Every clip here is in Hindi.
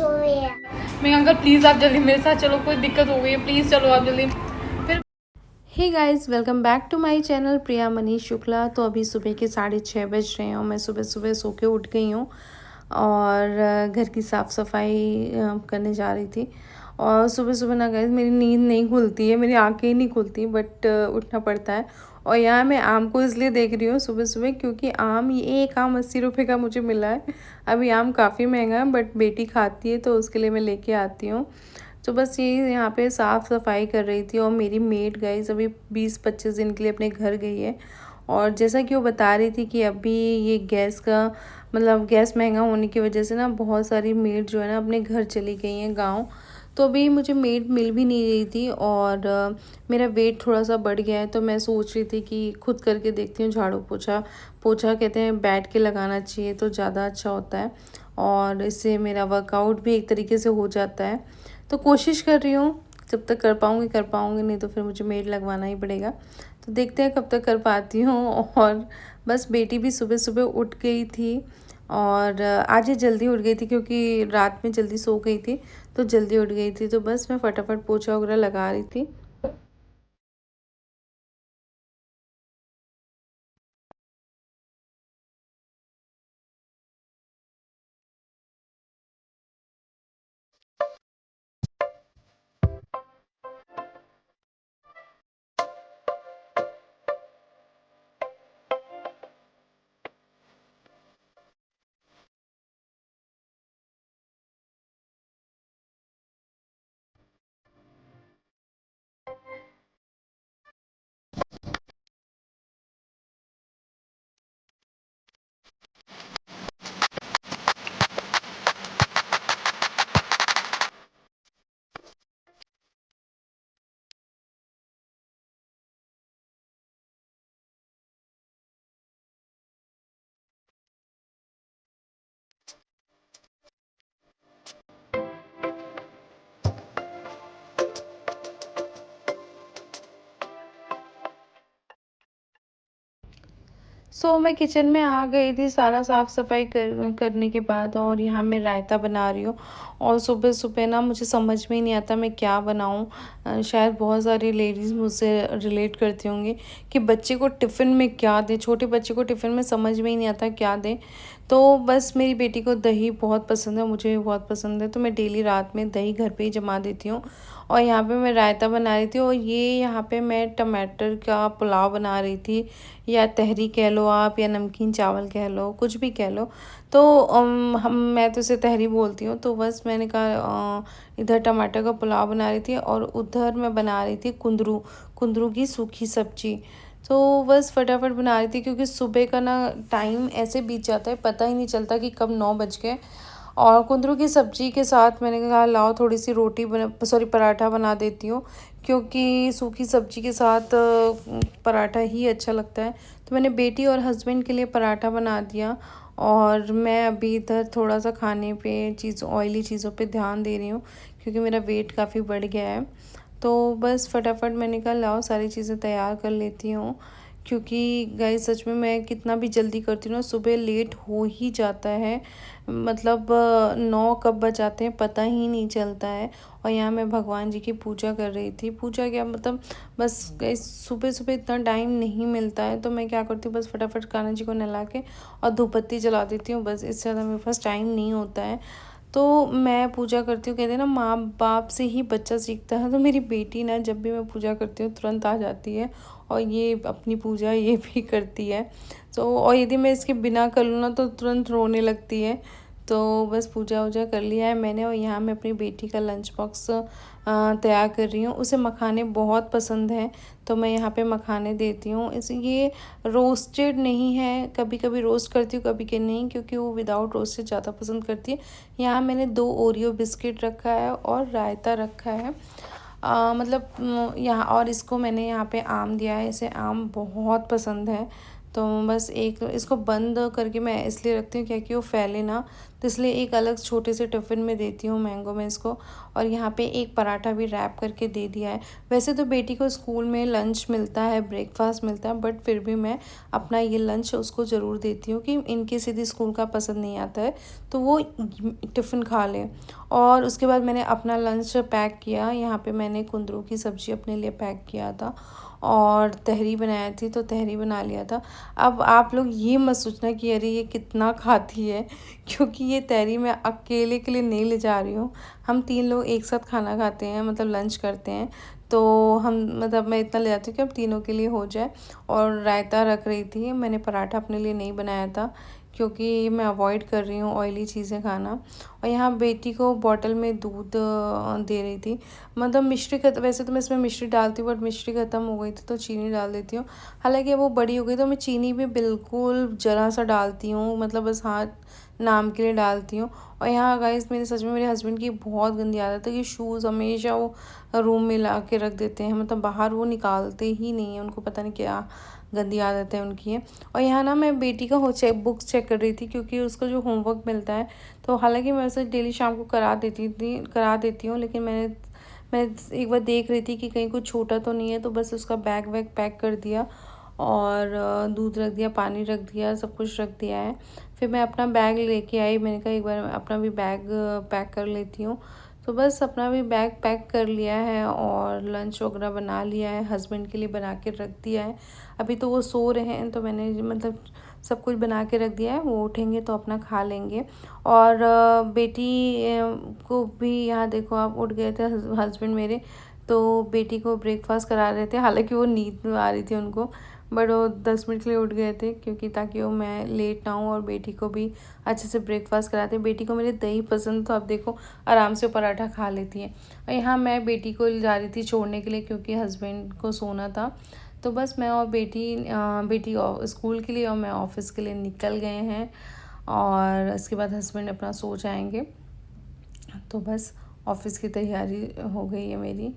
मैं अंकल प्लीज़ आप जल्दी मेरे साथ चलो, कोई दिक्कत हो गई है, प्लीज़ चलो आप जल्दी। फिर hey guys, welcome back to my channel Priya Manish Shukla. तो अभी सुबह के 6:30 बज रहे हैं और मैं सुबह सुबह सो के उठ गई हूँ और घर की साफ़ सफाई करने जा रही थी। और सुबह सुबह ना गाइस मेरी नींद नहीं खुलती है, मेरी आंखें ही नहीं खुलती, बट उठना पड़ता है। और यहाँ मैं आम को इसलिए देख रही हूँ सुबह सुबह क्योंकि आम, ये एक आम 80 रुपये का मुझे मिला है। अभी आम काफ़ी महंगा है बट बेटी खाती है तो उसके लिए मैं लेके आती हूँ। तो बस ये यहाँ पे साफ़ सफाई कर रही थी और मेरी मेड गाइस अभी 20-25 दिन के लिए अपने घर गई है। और जैसा कि वो बता रही थी कि अभी ये गैस का मतलब गैस महंगा होने की वजह से ना बहुत सारी मेड जो है ना अपने घर चली गई हैं गांव। तो अभी मुझे मेड मिल भी नहीं रही थी और मेरा वेट थोड़ा सा बढ़ गया है। तो मैं सोच रही थी कि खुद करके देखती हूँ झाड़ू पोछा। पोछा कहते हैं बैठ के लगाना चाहिए तो ज़्यादा अच्छा होता है और इससे मेरा वर्कआउट भी एक तरीके से हो जाता है। तो कोशिश कर रही हूँ, जब तक कर पाऊँगी, नहीं तो फिर मुझे मेड लगवाना ही पड़ेगा। तो देखते हैं कब तक कर पाती हूँ। और बस बेटी भी सुबह सुबह उठ गई थी और आज ये जल्दी उठ गई थी क्योंकि रात में जल्दी सो गई थी तो जल्दी उठ गई थी। तो बस मैं फटाफट पोछा वगैरह लगा रही थी। मैं किचन में आ गई थी सारा साफ़ सफाई करने के बाद और यहाँ मैं रायता बना रही हूँ। और सुबह सुबह ना मुझे समझ में ही नहीं आता मैं क्या बनाऊँ। शायद बहुत सारी लेडीज़ मुझसे रिलेट करती होंगी कि बच्चे को टिफ़िन में क्या दें, छोटे बच्चे को टिफ़िन में समझ में ही नहीं आता क्या दें। तो बस मेरी बेटी को दही बहुत पसंद है, मुझे भी बहुत पसंद है, तो मैं डेली रात में दही घर पे ही जमा देती हूँ। और यहाँ पे मैं रायता बना रही थी और ये यहाँ पे मैं टमाटर का पुलाव बना रही थी, या तहरी कह लो आप या नमकीन चावल कह लो, कुछ भी कह लो। तो मैं तो इसे तहरी बोलती हूँ। तो बस मैंने कहा इधर टमाटर का पुलाव बना रही थी और उधर मैं बना रही थी कुंदरू कुंदरू की सूखी सब्जी। तो बस फटाफट बना रही थी क्योंकि सुबह का ना टाइम ऐसे बीत जाता है, पता ही नहीं चलता कि कब 9 बज गए। और कुंदरू की सब्ज़ी के साथ मैंने कहा लाओ थोड़ी सी रोटी बना, सॉरी पराठा बना देती हूँ क्योंकि सूखी सब्ज़ी के साथ पराठा ही अच्छा लगता है। तो मैंने बेटी और हस्बैंड के लिए पराठा बना दिया और मैं अभी इधर थोड़ा सा खाने पे ऑयली चीज़ों पे ध्यान दे रही हूँ क्योंकि मेरा वेट काफ़ी बढ़ गया है। तो बस फटाफट मैंने कहा लाओ सारी चीज़ें तैयार कर लेती हूँ क्योंकि गाइस सच में मैं कितना भी जल्दी करती हूँ ना सुबह लेट हो ही जाता है। मतलब 9 कब बज जाते हैं पता ही नहीं चलता है। और यहाँ मैं भगवान जी की पूजा कर रही थी। पूजा क्या मतलब बस गाइस सुबह सुबह इतना टाइम नहीं मिलता है तो मैं क्या करती हूँ बस फटाफट कान्हा जी को नहला के और धूप बत्ती जला देती हूँ, बस इससे ज़्यादा मेरे पास टाइम नहीं होता है। तो मैं पूजा करती हूँ, कहते हैं ना माँ बाप से ही बच्चा सीखता है। तो मेरी बेटी ना जब भी मैं पूजा करती हूँ तुरंत आ जाती है और ये अपनी पूजा ये भी करती है। तो और यदि मैं इसके बिना कर लूँ ना तो तुरंत रोने लगती है। तो बस पूजा वूजा कर लिया है मैंने और यहाँ मैं अपनी बेटी का लंच बॉक्स तैयार कर रही हूँ। उसे मखाने बहुत पसंद हैं तो मैं यहाँ पे मखाने देती हूँ। इस ये रोस्टेड नहीं है, कभी कभी रोस्ट करती हूँ कभी के नहीं क्योंकि वो विदाउट रोस्टेड ज़्यादा पसंद करती है। यहाँ मैंने 2 ओरियो बिस्किट रखा है और रायता रखा है। मतलब यहाँ और इसको मैंने यहाँ पे आम दिया है, इसे आम बहुत पसंद है। तो बस एक इसको बंद करके मैं इसलिए रखती हूँ क्योंकि वो फैले ना, तो इसलिए एक अलग छोटे से टिफ़िन में देती हूँ मैंगो में इसको। और यहाँ पे एक पराठा भी रैप करके दे दिया है। वैसे तो बेटी को स्कूल में लंच मिलता है, ब्रेकफास्ट मिलता है, बट फिर भी मैं अपना ये लंच उसको ज़रूर देती हूँ कि इनके सीधी स्कूल का पसंद नहीं आता है तो वो टिफ़िन खा ले। और उसके बाद मैंने अपना लंच पैक किया। यहाँ पे मैंने कुंदरू की सब्ज़ी अपने लिए पैक किया था और तहरी बनाया थी, तो तहरी बना लिया था। अब आप लोग ये मत सोचना कि अरे ये कितना खाती है, क्योंकि ये तहरी मैं अकेले के लिए नहीं ले जा रही हूँ। हम 3 लोग एक साथ खाना खाते हैं, मतलब लंच करते हैं, तो हम मतलब मैं इतना ले जाती हूँ कि अब तीनों के लिए हो जाए। और रायता रख रही थी, मैंने पराठा अपने लिए नहीं बनाया था क्योंकि मैं अवॉइड कर रही हूँ ऑयली चीज़ें खाना। और यहाँ बेटी को बॉटल में दूध दे रही थी, मतलब मिश्री वैसे तो मैं इसमें मिश्री डालती हूँ, बट मिश्री ख़त्म हो गई थी तो चीनी डाल देती हूँ। हालांकि वो बड़ी हो गई तो मैं चीनी भी बिल्कुल ज़रा सा डालती हूँ, मतलब बस हाथ नाम के लिए डालती हूँ। और यहाँ गाइस मेरे सच में मेरे हस्बैंड की बहुत गंदी आदत है कि शूज़ हमेशा वो रूम में ला के रख देते हैं, मतलब बाहर वो निकालते ही नहीं है, उनको पता नहीं क्या गंदी आदत है उनकी है। और यहाँ ना मैं बेटी का बुक्स चेक कर रही थी क्योंकि उसका जो होमवर्क मिलता है, तो हालांकि मैं उसे डेली शाम को करा देती हूँ, लेकिन मैं एक बार देख रही थी कि कहीं कुछ छोटा तो नहीं है, तो बस उसका बैग वैग पैक कर दिया और दूध रख दिया, पानी रख दिया, सब कुछ रख दिया है। फिर मैं अपना बैग लेके आई, मैंने कहा एक बार अपना भी बैग पैक कर लेती हूँ। तो बस अपना भी बैग पैक कर लिया है और लंच वगैरह बना लिया है, हस्बैंड के लिए बना के रख दिया है। अभी तो वो सो रहे हैं तो मैंने मतलब सब कुछ बना के रख दिया है, वो उठेंगे तो अपना खा लेंगे। और बेटी को भी यहाँ देखो आप उठ गए थे हस्बैंड मेरे, तो बेटी को ब्रेकफास्ट करा रहे थे, हालांकि वो नींद में आ रही थी उनको, बट वो 10 मिनट के लिए उठ गए थे क्योंकि ताकि वो मैं लेट ना हूँ और बेटी को भी अच्छे से ब्रेकफास्ट कराते। बेटी को मेरे दही पसंद, तो अब देखो आराम से पराठा खा लेती है। और यहाँ मैं बेटी को जा रही थी छोड़ने के लिए क्योंकि हस्बैंड को सोना था, तो बस मैं और बेटी स्कूल के लिए और मैं ऑफिस के लिए निकल गए हैं। और उसके बाद हस्बैंड अपना सो जाएंगे, तो बस ऑफिस की तैयारी हो गई है मेरी।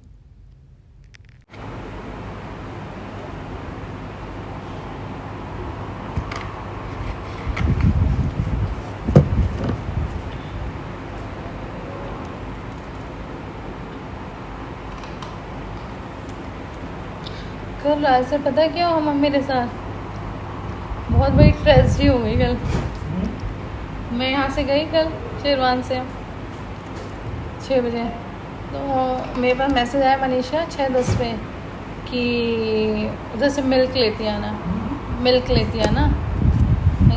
कल रात से पता क्या हुआ मेरे साथ, बहुत बड़ी ट्रेजेडी हो गई कल। मैं यहाँ से गई कल शेरवान से 6 बजे, तो मेरे पास मैसेज आया मनीषा 6:10 पे कि उधर से मिल्क लेती आना।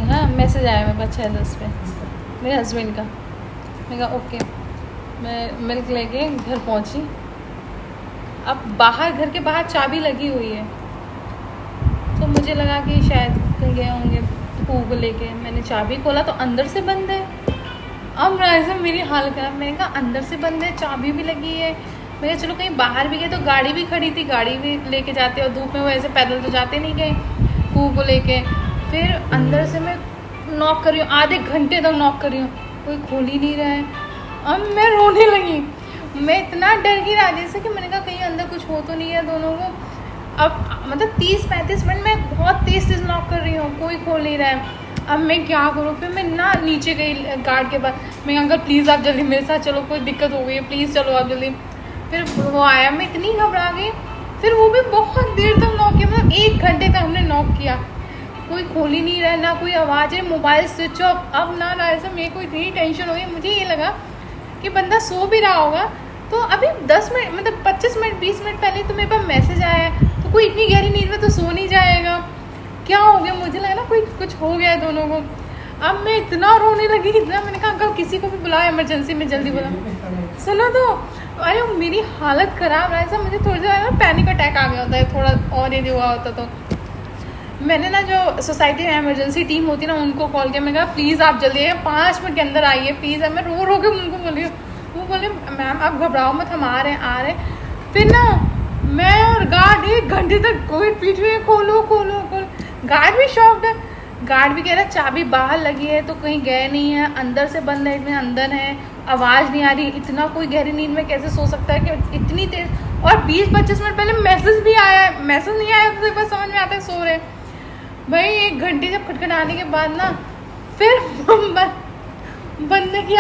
हाँ मैसेज आया मेरे पास 6:10 पे मेरे हस्बैंड का। मैं कहा ओके, मैं मिल्क लेके घर पहुँची। अब घर के बाहर चाबी लगी हुई है, तो मुझे लगा कि शायद कहीं गए होंगे को लेके। मैंने चाबी खोला तो अंदर से बंद है। अब ऐसे मेरी हाल खराब, मैंने कहा अंदर से बंद है, चाबी भी लगी है। मैंने चलो कहीं बाहर भी गए तो गाड़ी भी खड़ी थी, गाड़ी भी लेके जाते, और धूप में वो ऐसे पैदल तो जाते नहीं गए को लेके। फिर अंदर से मैं नॉक कर रही हूँ, आधे घंटे तक नॉक कर रही हूँ, कोई खोल ही नहीं रहा है। अब मैं रोने लगी, मैं इतना डर गई राजेश से कि मैंने कहा कहीं अंदर कुछ हो तो नहीं है दोनों को। अब मतलब 30-35 मिनट में बहुत तेज़ नॉक कर रही हूँ, कोई खोल नहीं रहा है। अब मैं क्या करूँ, फिर मैं ना नीचे गई गार्ड के पास, मैं अंकल प्लीज़ आप जल्दी मेरे साथ चलो, कोई दिक्कत हो गई है, प्लीज़ चलो आप जल्दी। फिर वो आया, मैं इतनी घबरा गई। फिर वो भी बहुत देर तक नॉक किया, मतलब 1 घंटे तक हमने नॉक किया, कोई खोल ही नहीं रहा है, ना कोई आवाज़ है, मोबाइल स्विच ऑफ। अब ना ऐसा मेरे को इतनी टेंशन हो गई, मुझे ये लगा कि बंदा सो भी रहा होगा। तो अभी 10 मिनट मतलब 25 मिनट 20 मिनट पहले तो मेरे पास मैसेज आया है, तो कोई इतनी गहरी नींद में तो सो नहीं जाएगा। क्या हो गया, मुझे लगा ना कोई कुछ हो गया है दोनों को। अब मैं इतना रोने लगी, इतना, मैंने कहा अंकल किसी को भी बुलाओ इमरजेंसी में, जल्दी बुलाओ। सुनो तो अरे मेरी हालत ख़राब रहा, ऐसा मुझे थोड़ा सा पैनिक अटैक आ गया होता है, थोड़ा और यदि हुआ होता तो। मैंने ना जो सोसाइटी में इमरजेंसी टीम होती है ना, उनको कॉल किया, मैं कहा प्लीज़ आप जल्दी 5 मिनट के अंदर आइए प्लीज़। मैं रो के उनको बोली, वो बोले मैम आप घबराओ मत, हम आ रहे हैं। फिर ना मैं और गार्ड 1 घंटे तक कोई पीट रहे, खोलो। गार्ड भी शॉक्ड है, गार्ड भी कह रहा है चाबी बाहर लगी है तो कहीं गए नहीं है, अंदर से बंद है, इतने अंदर है, आवाज़ नहीं आ रही। इतना कोई गहरी नींद में कैसे सो सकता है कि इतनी तेज। और 20-25 मिनट पहले मैसेज भी आया है, मैसेज नहीं आया तो बस समझ में आता है सो रहे भाई। 1 घंटे जब खटखटाने के बाद ना फिर बंदे की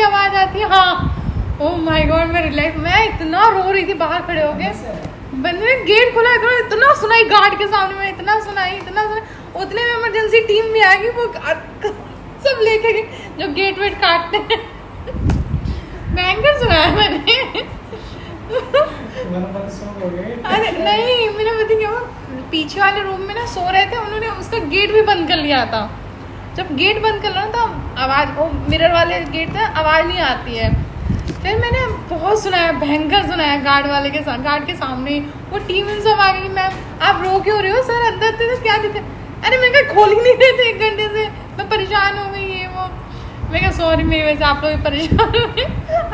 आवाज़ आती है। हाँ ओह माय गॉड, मैं रिलैक्स, मैं इतना रो रही थी बाहर खड़े होके। बंदे ने गेट खोला, इतना सुनाई गार्ड के सामने में, इतना सुनाई। उतने में इमरजेंसी टीम भी आ गई, वो सब लेके गए जो गेट वेट काटते हैं। भयंकर सुनाया मैंने। अरे नहीं, मेरा पता क्या हुआ, पीछे वाले रूम में ना सो रहे थे, उन्होंने उसका गेट भी बंद कर लिया था। जब गेट बंद कर लो ना तो आवाज़, वो मिरर वाले गेट था, आवाज़ नहीं आती है। फिर मैंने बहुत सुनाया, भयंकर सुनाया गार्ड के सामने। वो टीम सब आ गई, मैम आप रो क्यों रहे हो, सर अंदर थे तो क्या दिखे। अरे मैंने कहा खोल ही नहीं रहे थे 1 घंटे से, मैं परेशान हो गई ये वो। मैं कहा सॉरी, मेरी वजह से आप लोग परेशान हुए।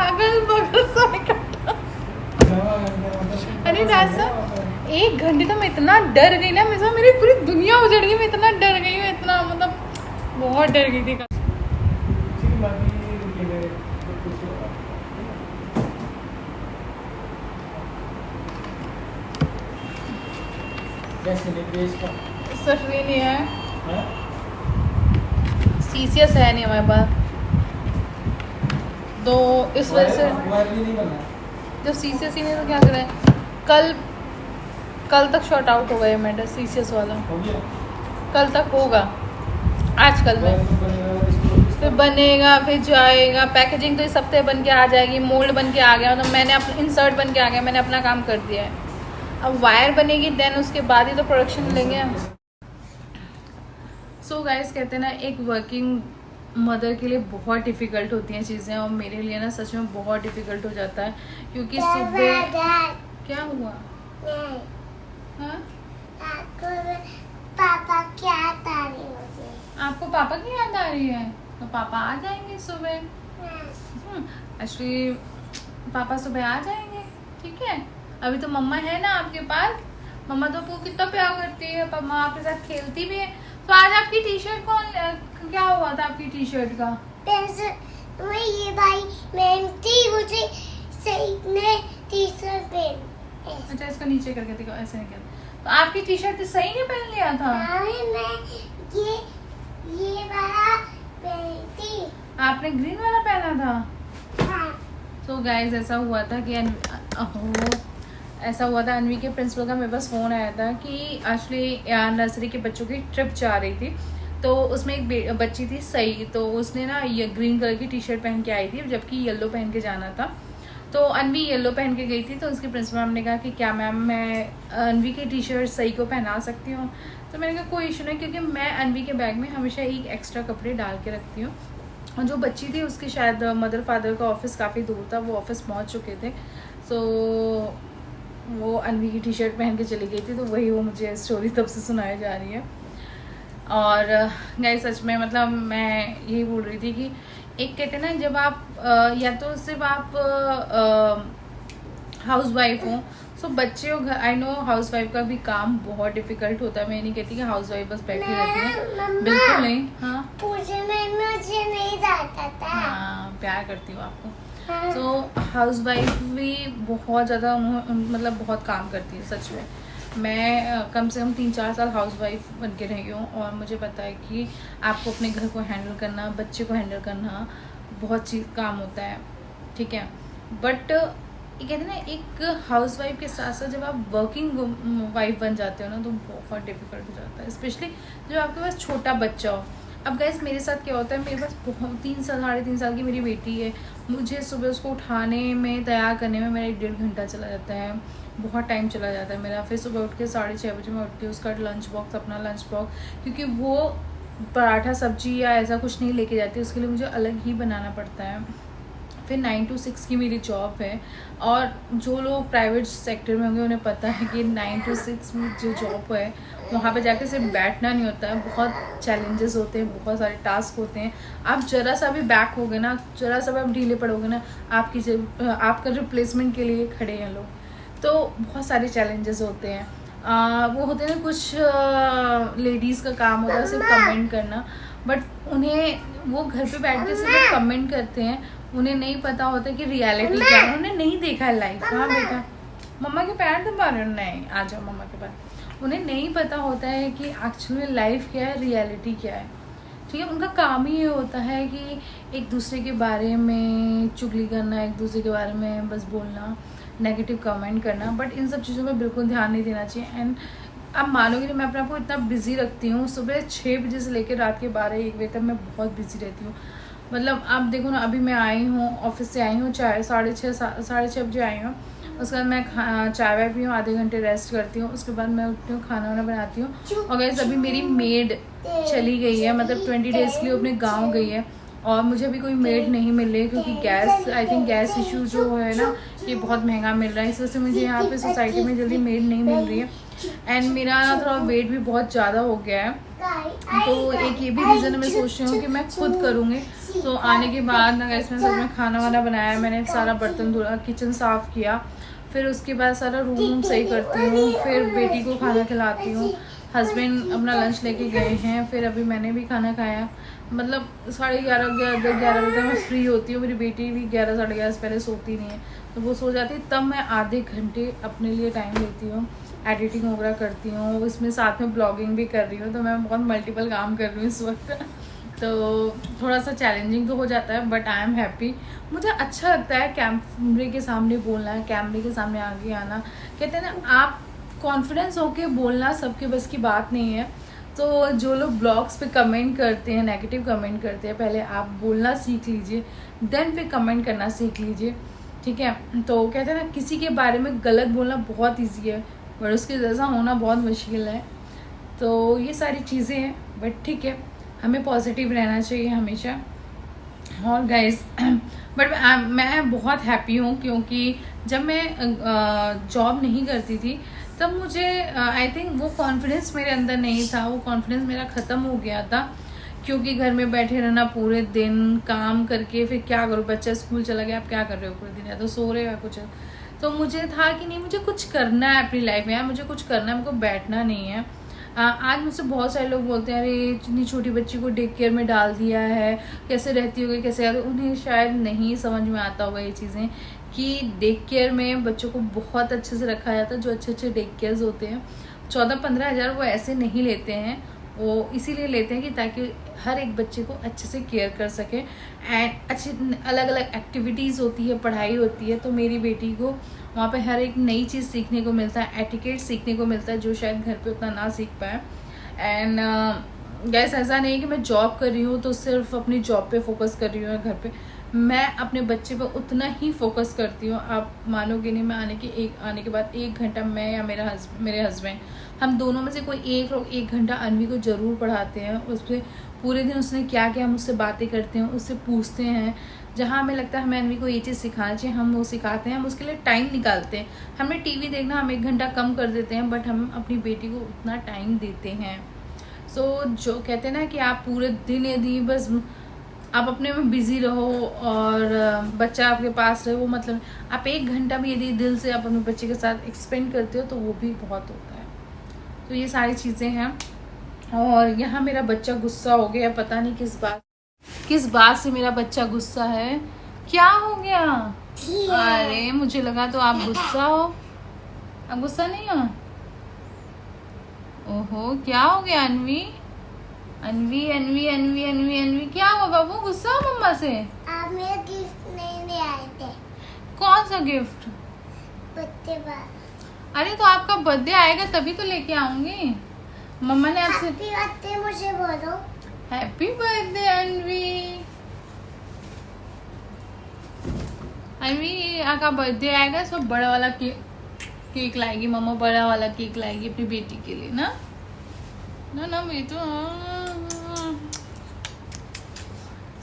अगल बगल सब इकट्ठा। अरे राजा 1 घंटे तो मैं इतना डर गई ना, मेरी पूरी दुनिया उजड़ गई। मैं इतना डर गई, मैं इतना मतलब बहुत डर गई थी। सफरी नहीं है, सीसीएस है नहीं हमारे पास, तो इस वजह से जब सीसीएस ही नहीं तो क्या करें। कल तक शॉर्ट आउट हो गया मेरा सीसीएस वाला, कल तक होगा, आजकल में फिर बनेगा, फिर जाएगा। पैकेजिंग तो इस हफ्ते बन के आ जाएगी, मोल्ड बन के आ गया, मतलब मैंने अपना इंसर्ट बन के आ गया, मैंने अपना काम कर दिया है। अब वायर बनेगी, देन उसके बाद ही तो प्रोडक्शन लेंगे। सो गाइस, कहते हैं ना एक वर्किंग मदर के लिए बहुत डिफ़िकल्ट होती हैं चीज़ें, और मेरे लिए ना सच में बहुत डिफ़िकल्ट हो जाता है, क्योंकि सुबह क्या हुआ। हाँ? पापा की याद आ रही मुझे। आपको पापा की याद आ रही है, तो पापा आ जाएंगे सुबह। एक्चुअली पापा सुबह आ जाएंगे, ठीक है। अभी तो मम्मा है ना आपके पास, मम्मा तो आपको कितना प्यार करती है, मम्मा आपके साथ खेलती भी है। तो आज आपकी टी शर्ट क्या हुआ था आपकी टी शर्ट का? ये भाई मैम थी, मुझे सही ने टी शर्ट पहन। अच्छा, इसको नीचे करके देखो, ऐसे नहीं कर। तो आपकी टी शर्ट सही नहीं पहन लिया था? मैं ये वाला पहनी थी। आपने ग्रीन वाला पहना था? हाँ। तो गाइज ऐसा हुआ था कि अनवी के प्रिंसिपल का मेरे पास फ़ोन आया था कि एक्चुअली नर्सरी के बच्चों की ट्रिप जा रही थी, तो उसमें एक बच्ची थी सही, तो उसने ना ये ग्रीन कलर की टी शर्ट पहन के आई थी, जबकि येलो पहन के जाना था। तो अनवी येलो पहन के गई थी, तो उसके प्रिंसिपल मैम ने कहा कि क्या मैम मैं अनवी की टी शर्ट सही को पहना सकती हूँ। तो मैंने कहा कोई इशू नहीं, क्योंकि मैं अनवी के बैग में हमेशा एक एक्स्ट्रा कपड़े डाल के रखती हूँ। और जो बच्ची थी उसके शायद मदर फादर का ऑफिस काफ़ी दूर था, वो ऑफिस पहुँच चुके थे, सो वो अनवी की टी शर्ट पहन के चली गई थी। तो वही वो मुझे स्टोरी तब से सुनाई जा रही है। और गाइस सच में मतलब मैं यही बोल रही थी कि एक कहते हैं ना, जब आप या तो सिर्फ आप हाउस वाइफ हो, सो बच्चे हो, आई नो हाउस वाइफ का भी काम बहुत डिफिकल्ट होता है। मैं नहीं कहती कि हाउस वाइफ बस बैठी रहती है, बिल्कुल नहीं। हाँ, मुझे नहीं जाता था। हाँ, प्यार करती हूँ आपको। तो हाउस वाइफ भी बहुत ज़्यादा मतलब बहुत काम करती है सच में। मैं कम से कम 3-4 साल हाउस वाइफ बन के रही हूँ, और मुझे पता है कि आपको अपने घर को हैंडल करना, बच्चे को हैंडल करना बहुत चीज़ काम होता है, ठीक है। बट ये कहते हैं ना, एक हाउस वाइफ के साथ साथ जब आप वर्किंग वाइफ बन जाते हो ना, तो बहुत डिफिकल्ट हो जाता है, स्पेशली जब आपके पास छोटा बच्चा हो। अब गाइस मेरे साथ क्या होता है, मेरे पास बहुत 3-3.5 साल की मेरी बेटी है, मुझे सुबह उसको उठाने में, तैयार करने में मेरा 1-1.5 घंटा चला जाता है, बहुत टाइम चला जाता है मेरा। फिर सुबह उठ के 6:30 बजे मैं उठती हूँ, उसका लंच बॉक्स, अपना लंच बॉक्स, क्योंकि वो पराठा सब्जी या ऐसा कुछ नहीं लेके जाती, उसके लिए मुझे अलग ही बनाना पड़ता है। फिर 9 to 6 की मेरी जॉब है, और जो लोग प्राइवेट सेक्टर में होंगे उन्हें पता है कि 9 to 6 में जो जॉब है, वहाँ पे जाके सिर्फ बैठना नहीं होता है, बहुत चैलेंजेस होते हैं, बहुत सारे टास्क होते हैं। आप ज़रा सा भी बैक होगे ना, ज़रा सा भी आप ढीले पड़ोगे ना, आपका रिप्लेसमेंट के लिए खड़े हैं लोग, तो बहुत सारे चैलेंजेस होते हैं। वो होते हैं ना, कुछ लेडीज़ का काम होता है सिर्फ कमेंट करना, बट उन्हें वो घर पे बैठ के सिर्फ कमेंट करते हैं, उन्हें नहीं पता होता कि रियलिटी क्या है, उन्हें नहीं देखा है लाइफ। हाँ बेटा, मम्मा के पैर दबा रहे हो? नहीं, आ जाओ मम्मा के पास। उन्हें नहीं पता होता है कि एक्चुअल में लाइफ क्या है, रियलिटी क्या है, ठीक है। उनका काम ही ये होता है कि एक दूसरे के बारे में चुगली करना, एक दूसरे के बारे में बस बोलना, नेगेटिव कमेंट करना, बट इन सब चीज़ों पे बिल्कुल ध्यान नहीं देना चाहिए। एंड आप मानोगे नहीं, मैं अपने आप को इतना बिजी रखती हूँ। सुबह 6 बजे से लेकर रात के 12-1 बजे तक मैं बहुत बिजी रहती हूँ। मतलब आप देखो ना, अभी मैं आई हूँ ऑफिस से, आई हूँ 6:30 बजे आई हूँ। उसके बाद मैं चाय वाय पी हूँ, आधे घंटे रेस्ट करती हूँ। उसके बाद मैं उठती हूँ, खाना वाना बनाती हूँ। और गाइस अभी मेरी मेड चली गई है, मतलब 20 डेज़ के लिए अपने गाँव गई है। और मुझे अभी कोई मेड नहीं मिल रही है, क्योंकि gas, I think gas issue जो है ना, ये बहुत महंगा मिल रहा है। इस वजह से मुझे यहाँ पे सोसाइटी में जल्दी मेड नहीं मिल रही है। एंड मेरा थोड़ा वेट भी बहुत ज़्यादा हो गया है, तो एक ये भी रीज़न है। मैं सोच रही हूँ कि मैं खुद करूँगी। तो आने के बाद ना गैस में सब में खाना वाना बनाया, मैंने सारा बर्तन धोया, किचन साफ़ किया, फिर उसके बाद सारा रूम सही करती हूँ, फिर बेटी को खाना खिलाती हूँ। हस्बैंड अपना लंच लेके गए हैं, फिर अभी मैंने भी खाना खाया। मतलब 11:30 11 बजे मैं फ्री होती हूँ। मेरी बेटी भी 11 साढ़े 11 से पहले सोती नहीं है, तो वो सो जाती है, तब मैं आधे घंटे अपने लिए टाइम लेती हूँ, एडिटिंग वगैरह करती हूँ, इसमें साथ में ब्लॉगिंग भी कर रही हूँ। तो मैं बहुत मल्टीपल काम कर रही हूँ इस वक्त। तो थोड़ा सा चैलेंजिंग तो हो जाता है, बट आई एम हैप्पी। मुझे अच्छा लगता है कैमरे के सामने बोलना, कैमरे के सामने आगे आना। कहते हैं ना, आप कॉन्फिडेंस होके बोलना सबके बस की बात नहीं है। तो जो लोग ब्लॉग्स पे कमेंट करते हैं, नेगेटिव कमेंट करते हैं, पहले आप बोलना सीख लीजिए, देन फिर कमेंट करना सीख लीजिए, ठीक है। तो कहते हैं ना, किसी के बारे में गलत बोलना बहुत ईजी है, बट उसके जैसा होना बहुत मुश्किल है। तो ये सारी चीज़ें हैं, बट ठीक है, हमें पॉजिटिव रहना चाहिए हमेशा। और गाइस बट मैं बहुत हैप्पी हूँ, क्योंकि जब मैं जॉब नहीं करती थी तब मुझे आई थिंक वो कॉन्फिडेंस मेरे अंदर नहीं था, वो कॉन्फिडेंस मेरा ख़त्म हो गया था। क्योंकि घर में बैठे रहना पूरे दिन काम करके, फिर क्या करो, बच्चा स्कूल चला गया, आप क्या कर रहे हो पूरे दिन, या तो सो रहे हो या कुछ। तो मुझे था कि नहीं, मुझे कुछ करना है अपनी लाइफ में, मुझे कुछ करना है, मुझको बैठना नहीं है। आज मुझसे बहुत सारे लोग बोलते हैं, अरे इतनी छोटी बच्ची को डे केयर में डाल दिया है, कैसे रहती होगी, कैसे आती। उन्हें शायद नहीं समझ में आता होगा ये चीज़ें, कि डे केयर में बच्चों को बहुत अच्छे से रखा जाता है। जो अच्छे अच्छे डे केयर्स होते हैं, 14-15 हज़ार वो ऐसे नहीं लेते हैं, वो इसीलिए लेते हैं कि ताकि हर एक बच्चे को अच्छे से केयर कर सके। एंड अच्छी अलग अलग एक्टिविटीज़ होती है, पढ़ाई होती है। तो मेरी बेटी को वहाँ पे हर एक नई चीज़ सीखने को मिलता है, एटिकेट सीखने को मिलता है, जो शायद घर पे उतना ना सीख पाए। एंड गैस ऐसा नहीं कि मैं जॉब कर रही हूँ तो सिर्फ अपनी जॉब पे फोकस कर रही हूँ, घर पे मैं अपने बच्चे पे उतना ही फोकस करती हूँ। आप मानोगे नहीं, मैं आने के बाद 1 घंटा मैं या मेरे हस्बैंड, हम दोनों में से कोई एक लोग 1 घंटा अनवी को ज़रूर पढ़ाते हैं। उस पर पूरे दिन उसने क्या किया, हम उससे बातें करते हैं, उससे पूछते हैं। जहाँ हमें लगता है हमें अनवी को ये चीज़ सिखाना चाहिए, हम वो सिखाते हैं, हम उसके लिए टाइम निकालते हैं। हमें टीवी देखना हम 1 घंटा कम कर देते हैं, बट हम अपनी बेटी को उतना टाइम देते हैं। सो जो कहते हैं ना कि आप पूरे दिन यदि बस आप अपने में बिज़ी रहो और बच्चा आपके पास रहे, वो मतलब आप 1 घंटा भी यदि दिल से आप अपने बच्चे के साथ एक्सपेंड करते हो तो वो भी बहुत होता है। तो ये सारी चीज़ें हैं। और यहाँ मेरा बच्चा गुस्सा हो गया, पता नहीं किस बात से मेरा बच्चा गुस्सा है। क्या हो गया? अरे मुझे लगा तो आप गुस्सा हो। आप गुस्सा नहीं हो? ओहो, क्या हो गया अनवी? अनवी अनवी अनवी अनवी अनवी क्या हुआ बाबू? गुस्सा हो मम्मा से? आप मेरा गिफ्ट नहीं ले आए थे। कौन सा गिफ्ट? बर्थडे पर। अरे तो आपका बर्थडे आएगा तभी तो लेके आऊंगी। मम्मा ने आपसे हैप्पी बर्थडे मुझे बोलो। हैप्पी बर्थडे अनवी। अनवी आपका बर्थडे आएगा, सब बड़ा वाला केक लाएगी मम्मा, बड़ा वाला केक लाएगी अपनी बेटी के लिए ना ना बेटू।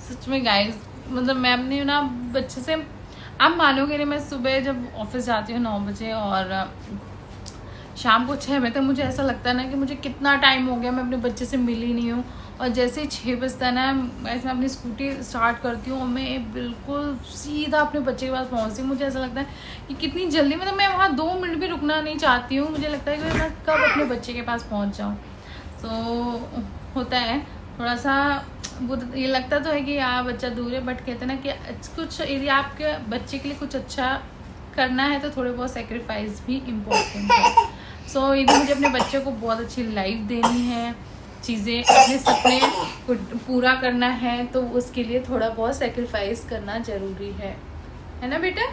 सच में गाइस, मतलब मैं अपने ना बच्चे से, आप मानोगे नहीं, मैं सुबह जब ऑफिस जाती हूँ 9 बजे और शाम को 6 बजे तक मुझे ऐसा लगता है ना कि मुझे कितना टाइम हो गया, मैं अपने बच्चे से मिली नहीं हूँ। और जैसे ही 6 बजता है ना, मैं अपनी स्कूटी स्टार्ट करती हूँ और मैं बिल्कुल सीधा अपने बच्चे के पास पहुँचती हूँ। मुझे ऐसा लगता है कि कितनी जल्दी, मतलब मैं वहाँ 2 मिनट भी रुकना नहीं चाहती हूँ। मुझे लगता है कि मैं कब अपने बच्चे के पास पहुँच जाऊँ। तो होता है थोड़ा सा वो, ये लगता तो है कि यार बच्चा दूर है, बट कहते हैं ना कि कुछ यदि आपके बच्चे के लिए कुछ अच्छा करना है तो थोड़े बहुत सेक्रीफाइस भी इम्पोर्टेंट है। सो यदि मुझे अपने बच्चे को बहुत अच्छी लाइफ देनी है, चीज़ें अपने सपने को पूरा करना है, तो उसके लिए थोड़ा बहुत सेक्रीफाइस करना ज़रूरी है ना बेटा?